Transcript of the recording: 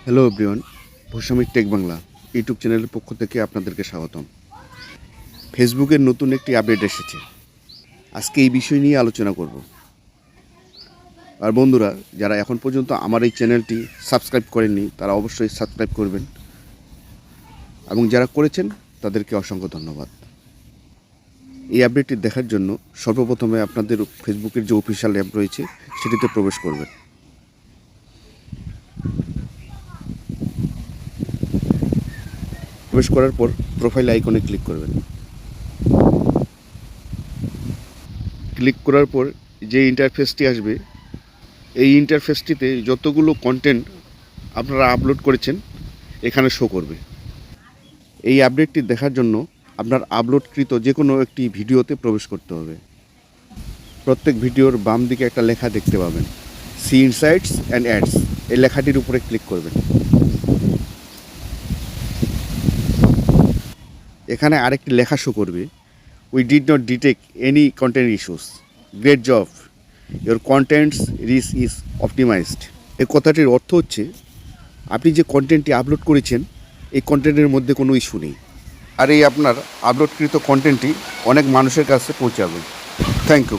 Hello everyone, Bhuswami tech Bangla YouTube চ্যানেলের পক্ষ থেকে আপনাদেরকে স্বাগতম। ফেসবুকের নতুন একটি আপডেট এসেছে। আজকে এই বিষয় নিয়ে আলোচনা করব। আর বন্ধুরা, যারা এখন পর্যন্ত আমার এই চ্যানেলটি সাবস্ক্রাইব করেননি তারা অবশ্যই সাবস্ক্রাইব করবেন, এবং যারা করেছেন তাদেরকে অসংখ্য ধন্যবাদ। এই আপডেটটি দেখার জন্য সর্বপ্রথমে আপনাদের ফেসবুকের যে অফিসিয়াল অ্যাপ রয়েছে সেটিতে প্রবেশ করবেন। প্রবেশ করার পর প্রোফাইল আইকনে ক্লিক করবেন। ক্লিক করার পর যে ইন্টারফেসটি আসবে, এই ইন্টারফেসটিতে যতগুলো কন্টেন্ট আপনারা আপলোড করেছেন এখানে শো করবে। এই আপডেটটি দেখার জন্য আপনার আপলোডকৃত যে কোনো একটি ভিডিওতে প্রবেশ করতে হবে। প্রত্যেক ভিডিওর বাম দিকে একটা লেখা দেখতে পাবেন, সি ইনসাইটস অ্যান্ড অ্যাডস। এই লেখাটির উপরে ক্লিক করবেন। এখানে আরেকটি লেখা শো করবে, we did not detect any content issues, great job, your content's reach is optimized. এই কথাটির অর্থ হচ্ছে, আপনি যে কন্টেন্টটি আপলোড করেছেন এই কন্টেন্টের মধ্যে কোনো ইস্যু নেই, আর এই আপনার আপলোডকৃত কন্টেন্টটি অনেক মানুষের কাছে পৌঁছাবে। Thank you.